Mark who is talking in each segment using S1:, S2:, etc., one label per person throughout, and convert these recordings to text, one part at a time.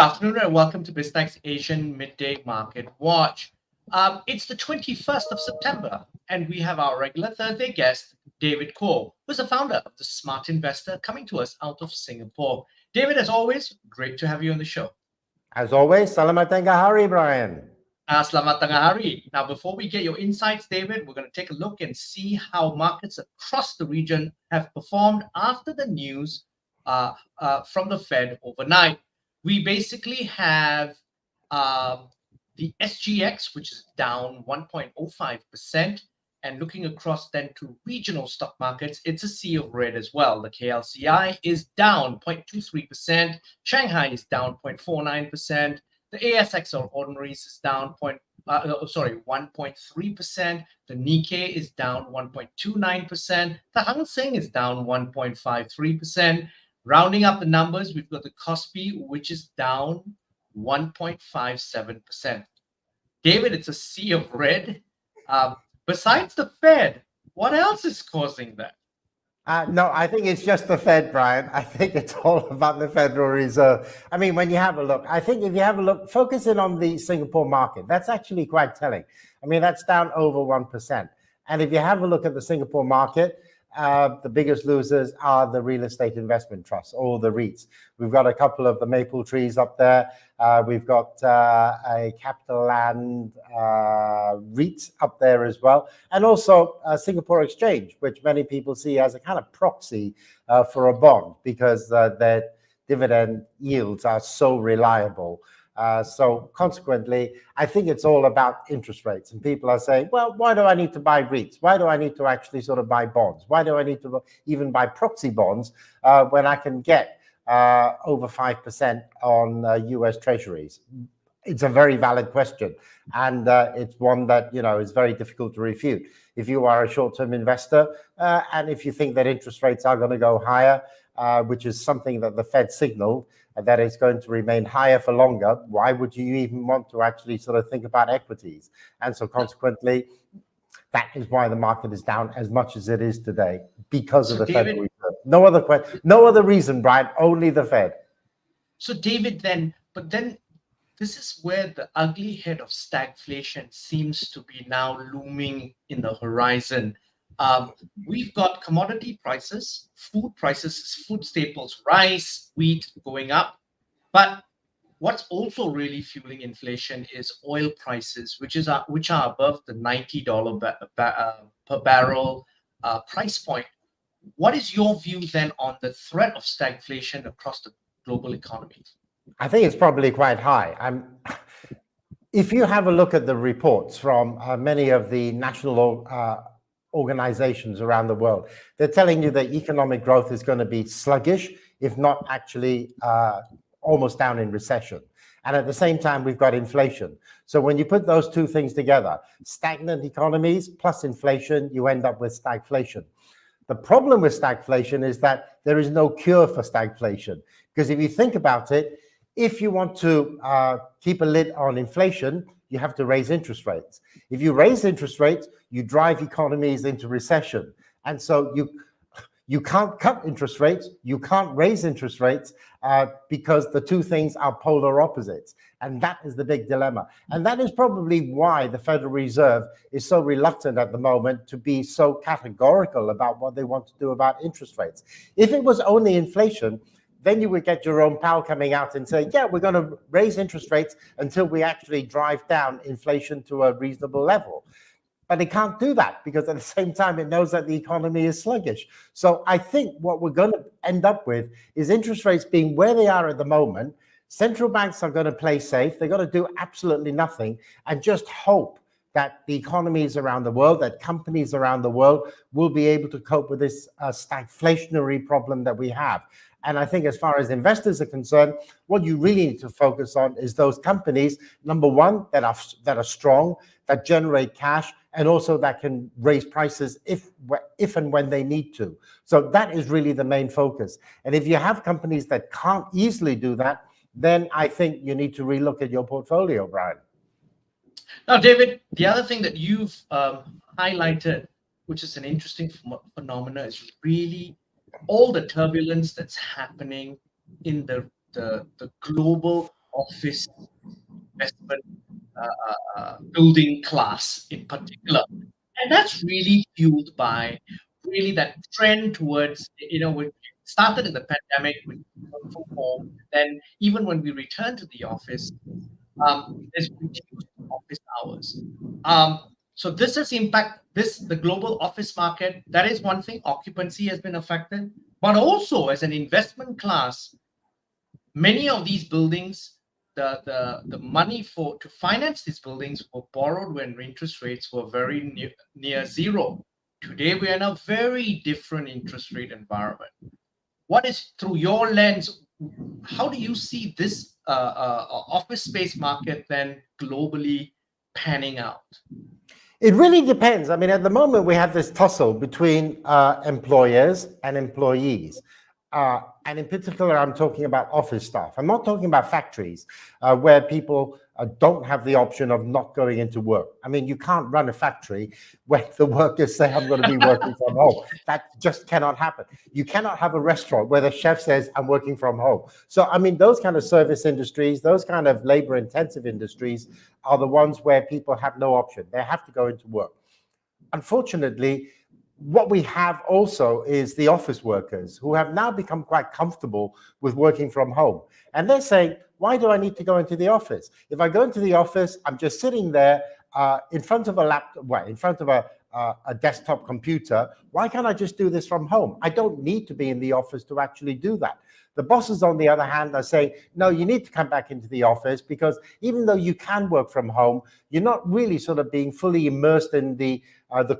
S1: afternoon and welcome to BizTech's Asian Midday Market Watch. It's the 21st of September, and we have our regular Thursday guest, David Kuo, who's the founder of the Smart Investor, coming to us out of Singapore. David, as always, great to have you on the show.
S2: As always, selamat tengah hari, Brian.
S1: Selamat tengah hari. Now, before we get your insights, David, we're going to take a look and see how markets across the region have performed after the news from the Fed overnight. We basically have the SGX, which is down 1.05%. And looking across then to regional stock markets, it's a sea of red as well. The KLCI is down 0.23%. Shanghai is down 0.49%. The ASX or ordinaries is down 1.3%. The Nikkei is down 1.29%. The Hang Seng is down 1.53%. Rounding up the numbers, we've got the Kospi, which is down 1.57%. David, it's a sea of red. Besides the Fed, what else is causing that?
S2: No, I think it's just the Fed, Brian. I think it's all about the Federal Reserve. I mean, when you have a look, I think if you have a look, focus in on the Singapore market. That's actually quite telling. I mean, that's down over 1%. And if you have a look at the Singapore market, the biggest losers are the real estate investment trusts, or the REITs. We've got a couple of the maple trees up there. We've got a Capital Land REIT up there as well. And also Singapore Exchange, which many people see as a kind of proxy for a bond because their dividend yields are so reliable. So consequently, I think it's all about interest rates. And people are saying, well, why do I need to buy REITs? Why do I need to actually sort of buy bonds? Why do I need to even buy proxy bonds when I can get over 5% on US treasuries? It's a very valid question. And it's one that, is very difficult to refute. If you are a short-term investor and if you think that interest rates are going to go higher, which is something that the Fed signaled, that it's going to remain higher for longer, why would you even want to actually sort of think about equities? And so consequently, that is why the market is down as much as it is today, because of the Federal Reserve. No other reason, Brian, only the Fed.
S1: So David, then this is where the ugly head of stagflation seems to be now looming in the horizon. We've got commodity prices, food prices, food staples, rice, wheat going up. But what's also really fueling inflation is oil prices, which are above the $90 per barrel price point. What is your view then on the threat of stagflation across the global economy?
S2: I think it's probably quite high. If you have a look at the reports from many of the national organizations around the world, they're telling you that economic growth is going to be sluggish, if not actually almost down in recession. And at the same time, we've got inflation. So when you put those two things together, stagnant economies plus inflation, you end up with stagflation. The problem with stagflation is that there is no cure for stagflation. Because if you think about it, if you want to keep a lid on inflation, you have to raise interest rates. If you raise interest rates, you drive economies into recession. And so you can't cut interest rates, you can't raise interest rates because the two things are polar opposites. And that is the big dilemma. And that is probably why the Federal Reserve is so reluctant at the moment to be so categorical about what they want to do about interest rates. If it was only inflation, then you would get Jerome Powell coming out and say, yeah, we're going to raise interest rates until we actually drive down inflation to a reasonable level. But it can't do that because at the same time, it knows that the economy is sluggish. So I think what we're going to end up with is interest rates being where they are at the moment. Central banks are going to play safe. They're going to do absolutely nothing and just hope that the economies around the world, that companies around the world will be able to cope with this stagflationary problem that we have. And I think as far as investors are concerned, what you really need to focus on is those companies, number one, that are strong, that generate cash, and also that can raise prices if and when they need to. So that is really the main focus. And if you have companies that can't easily do that, then I think you need to relook at your portfolio, Brian.
S1: Now, David, the other thing that you've highlighted, which is an interesting phenomenon, is really all the turbulence that's happening in the global office investment building class in particular. And that's really fueled by really that trend towards, we started in the pandemic with work from home. Then even when we return to the office, there's reduced office hours. So this has the global office market. That is one thing. Occupancy has been affected, but also as an investment class, many of these buildings, the money to finance these buildings were borrowed when interest rates were very near zero. Today we are in a very different interest rate environment. What is, through your lens, how do you see this office space market then globally panning out?
S2: It really depends. I mean, at the moment, we have this tussle between employers and employees. And in particular, I'm talking about office staff. I'm not talking about factories where people don't have the option of not going into work. I mean, you can't run a factory where the workers say, I'm going to be working from home. That just cannot happen. You cannot have a restaurant where the chef says, I'm working from home. So, I mean, those kind of service industries, those kind of labor-intensive industries are the ones where people have no option. They have to go into work. Unfortunately, what we have also is the office workers who have now become quite comfortable with working from home. And they're saying, why do I need to go into the office? If I go into the office, I'm just sitting there in front of a laptop, in front of a desktop computer. Why can't I just do this from home? I don't need to be in the office to actually do that. The bosses, on the other hand, are saying, no, you need to come back into the office because even though you can work from home, you're not really sort of being fully immersed in the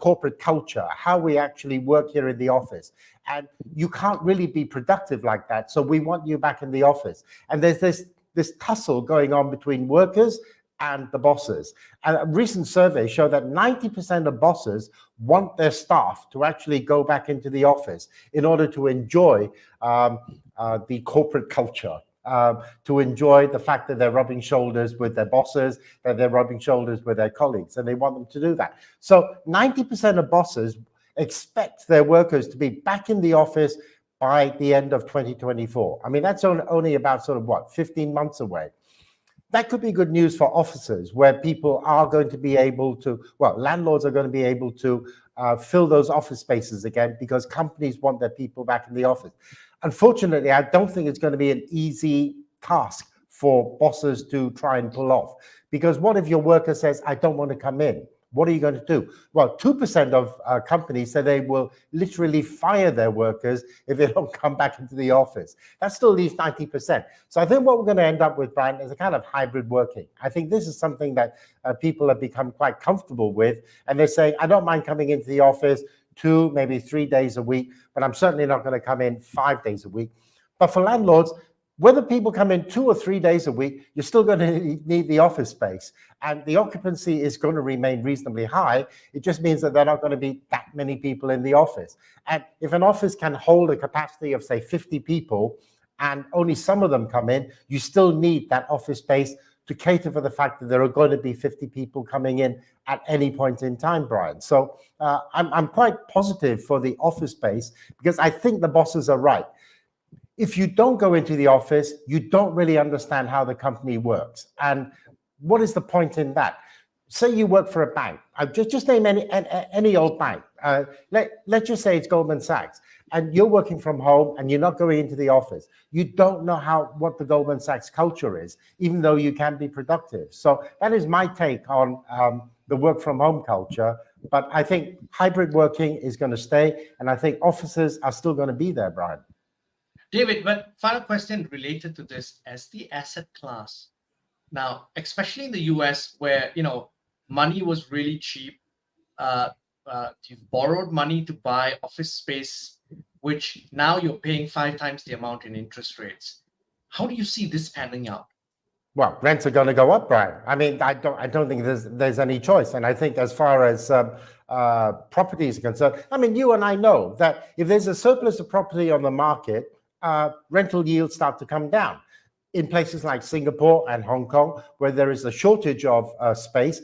S2: corporate culture, how we actually work here in the office. And you can't really be productive like that. So we want you back in the office. And there's this tussle going on between workers and the bosses. And a recent survey showed that 90% of bosses want their staff to actually go back into the office in order to enjoy the corporate culture, to enjoy the fact that they're rubbing shoulders with their bosses, that they're rubbing shoulders with their colleagues, and they want them to do that. So 90% of bosses expect their workers to be back in the office by the end of 2024. I mean, that's only about 15 months away. That could be good news for offices where people are going to be able to, landlords are going to be able to fill those office spaces again because companies want their people back in the office. Unfortunately, I don't think it's going to be an easy task for bosses to try and pull off. Because what if your worker says, I don't want to come in? What are you going to do? Well, 2% of companies say they will literally fire their workers if they don't come back into the office. That still leaves 90%. So I think what we're going to end up with, Brian, is a kind of hybrid working. I think this is something that people have become quite comfortable with. And they're saying, I don't mind coming into the office 2, maybe 3 days a week, but I'm certainly not going to come in 5 days a week. But for landlords, whether people come in 2 or 3 days a week, you're still going to need the office space. And the occupancy is going to remain reasonably high. It just means that there are not going to be that many people in the office. And if an office can hold a capacity of, say, 50 people, and only some of them come in, you still need that office space to cater for the fact that there are going to be 50 people coming in at any point in time, Brian. So I'm quite positive for the office space because I think the bosses are right. If you don't go into the office, you don't really understand how the company works. And what is the point in that? Say you work for a bank. Just name any old bank. Let's just say it's Goldman Sachs, and you're working from home and you're not going into the office. You don't know what the Goldman Sachs culture is, even though you can be productive. So that is my take on the work from home culture. But I think hybrid working is going to stay, and I think offices are still going to be there, Brian.
S1: David, but final question related to this as the asset class. Now, especially in the US where, money was really cheap, you've borrowed money to buy office space, which now you're paying 5 times the amount in interest rates. How do you see this panning out?
S2: Well, rents are going to go up, Brian. I mean, I don't think there's any choice. And I think as far as property is concerned, I mean, you and I know that if there's a surplus of property on the market, rental yields start to come down. In places like Singapore and Hong Kong, where there is a shortage of space,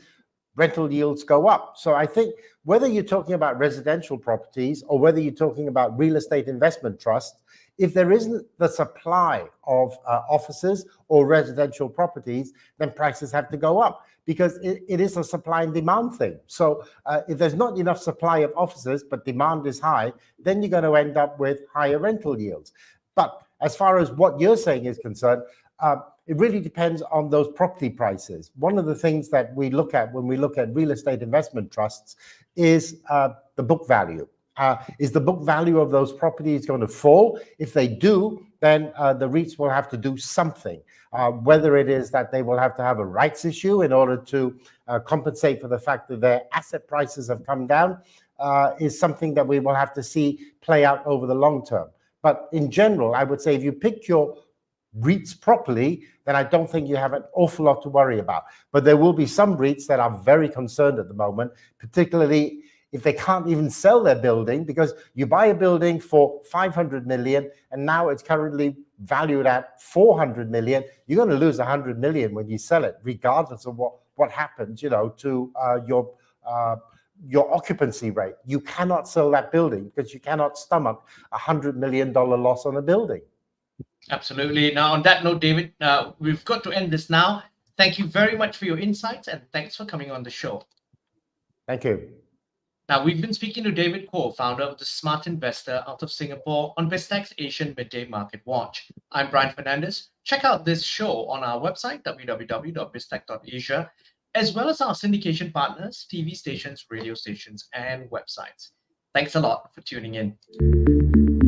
S2: rental yields go up. So I think whether you're talking about residential properties or whether you're talking about real estate investment trusts, If there isn't the supply of offices or residential properties, then prices have to go up, because it is a supply and demand thing. So if there's not enough supply of offices, but demand is high, then you're going to end up with higher rental yields. But as far as what you're saying is concerned, it really depends on those property prices. One of the things that we look at when we look at real estate investment trusts is the book value. Is the book value of those properties going to fall? If they do, then the REITs will have to do something. Whether it is that they will have to have a rights issue in order to compensate for the fact that their asset prices have come down, is something that we will have to see play out over the long term. But in general, I would say if you pick your REITs properly, then I don't think you have an awful lot to worry about. But there will be some REITs that are very concerned at the moment, particularly if they can't even sell their building, because you buy a building for 500 million and now it's currently valued at 400 million. You're going to lose 100 million when you sell it, regardless of what happens, to your occupancy rate. You cannot sell that building because you cannot stomach $100 million loss on a building.
S1: Absolutely. Now, on that note, David, we've got to end this now. Thank you very much for your insights, and thanks for coming on the show.
S2: Thank you.
S1: Now, we've been speaking to David Kuo, founder of the Smart Investor out of Singapore, on BizTech's Asian Midday Market Watch. I'm Brian Fernandez. Check out this show on our website, www.biztech.asia, as well as our syndication partners, TV stations, radio stations, and websites. Thanks a lot for tuning in.